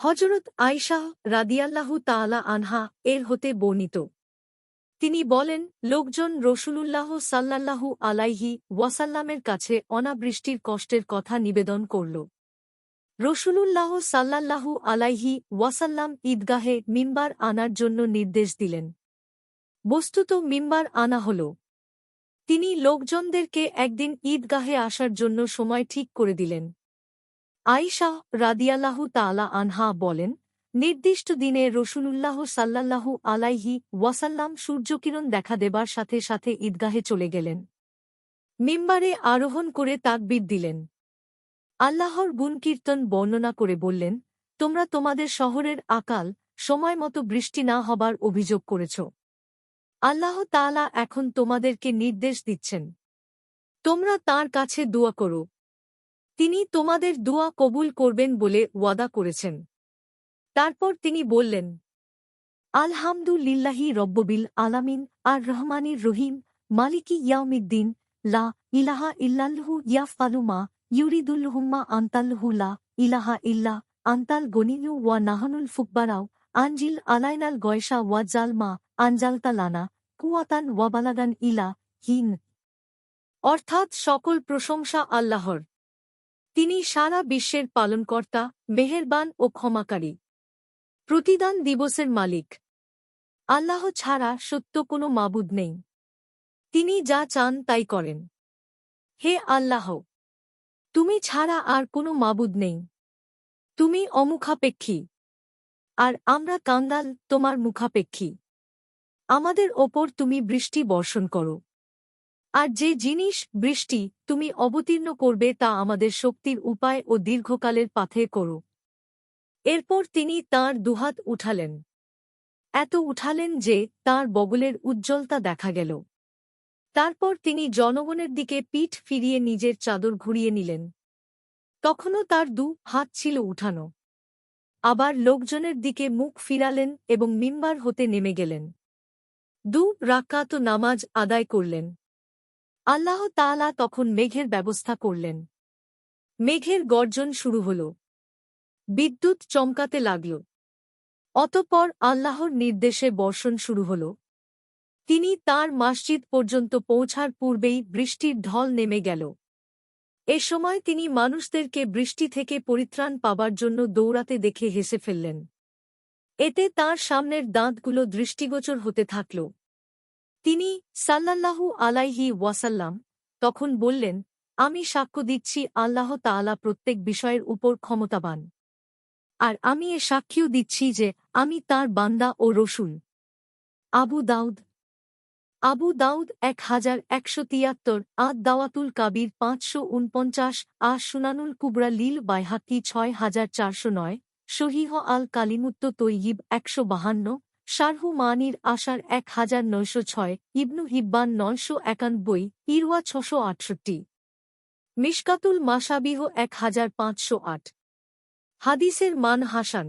হযরত আয়েশা রাদিয়াল্লাহু তাআলা আনহা এর হতে বর্ণিত। তিনি বলেন, লোকজন রাসূলুল্লাহ সাল্লাল্লাহু আলাইহি ওয়াসাল্লামের কাছে অনাবৃষ্টির কষ্টের কথা নিবেদন করল। রাসূলুল্লাহ সাল্লাল্লাহু আলাইহি ওয়াসাল্লাম ঈদগাহে মিম্বার আনার জন্য নির্দেশ দিলেন। বস্তুত মিম্বার আনা হল। তিনি লোকজনদেরকে একদিন ঈদগাহে আসার জন্য সময় ঠিক করে দিলেন। আয়েশা রাদিয়াল্লাহু তাআলা আনহা বলেন, নির্দিষ্ট দিনে রাসূলুল্লাহ সাল্লাল্লাহু আলাইহি ওয়াসাল্লাম সূর্যকিরণ দেখা দেবার সাথে সাথে ঈদগাহে চলে গেলেন। মিম্বারে আরোহণ করে তাকবীর দিলেন। আল্লাহর গুণকীর্তন বর্ণনা করে বললেন, তোমরা তোমাদের শহরের আকাল সময়মতো বৃষ্টি না হবার অভিযোগ করেছ। আল্লাহ তাআলা এখন তোমাদেরকে নির্দেশ দিচ্ছেন, তোমরা তাঁর কাছে দোয়া করো। তিনি তোমাদের দোয়া কবুল করবেন বলে ওয়াদা করেছেন। তারপর তিনি বললেন, আলহামদুলিল্লাহি রব্বিল আলামিন আর রহমানির রহিম মালিকি ইয়াউমিদ্দিন লা ইলাহা ইল্লাল্লাহু ইয়াফআলু মা ইউরিদুল্লাহুম্মা আনতাল্লাহু লা ইলাহা ইল্লা আনতাল গনিয়্যু ওয়া নাহনুল ফুকবারাউ আনজিল আলাইনাল গয়সা ওয়া জাল মা আনজালতা লানা কুওয়াতান ওয়া বালাগান ইলা হিন। অর্থাৎ সকল প্রশংসা আল্লাহর। তিনি সারা বিশ্বের পালনকর্তা, মেহেরবান ও ক্ষমাকারী, প্রতিদান দিবসের মালিক। আল্লাহ ছাড়া সত্য কোনো মাবুদ নেই। তিনি যা চান তাই করেন। হে আল্লাহ, তুমি ছাড়া আর কোনো মাবুদ নেই। তুমি অমুখাপেক্ষী, আর আমরা কাঙ্গাল তোমার মুখাপেক্ষী। আমাদের ওপর তুমি বৃষ্টি বর্ষণ করো। আর যে জিনিস বৃষ্টি তুমি অবতীর্ণ করবে তা আমাদের শক্তির উপায় ও দীর্ঘকালের পাথে করো। এরপর তিনি তাঁর দুহাত উঠালেন। এত উঠালেন যে তাঁর বগলের উজ্জ্বলতা দেখা গেল। তারপর তিনি জনগণের দিকে পিঠ ফিরিয়ে নিজের চাদর ঘুরিয়ে নিলেন। তখনও তার দু হাত ছিল উঠানো। আবার লোকজনের দিকে মুখ ফিরালেন এবং মিম্বার হতে নেমে গেলেন। 2 রাকাত নামাজ আদায় করলেন। আল্লাহ তাআলা তখন মেঘের ব্যবস্থা করলেন। মেঘের গর্জন শুরু হল। বিদ্যুৎ চমকাতে লাগল। অতঃপর আল্লাহর নির্দেশে বর্ষণ শুরু হল। তিনি তাঁর মসজিদ পর্যন্ত পৌঁছার পূর্বেই বৃষ্টির ঢল নেমে গেল। এ সময় তিনি মানুষদেরকে বৃষ্টি থেকে পরিত্রাণ পাবার জন্য দৌড়াতে দেখে হেসে ফেললেন। এতে তাঁর সামনের দাঁতগুলো দৃষ্টিগোচর হতে থাকল। তিনি সাল্লাল্লাহু আলাইহি ওয়াসাল্লাম তখন বললেন, আমি সাক্ষ্য দিচ্ছি আল্লাহ তাআলা প্রত্যেক বিষয়ের উপর ক্ষমতাবান। আর আমি এ সাক্ষীও দিচ্ছি যে আমি তাঁর বান্দা ও রসূল। আবু দাউদ 1173 দাওয়াতুল কাবির 549 সুনানুল কুবরা লিল বাইহাকি 6409 সহিহ আল কালিমুত্ত তৈয়িব 152 শারহু মানির আশার 1906 ইবনু হিব্বান 991 ইরওয়া 668 মিশকাতুল মাশাবিহ 1508 হাদিসের মান হাসান।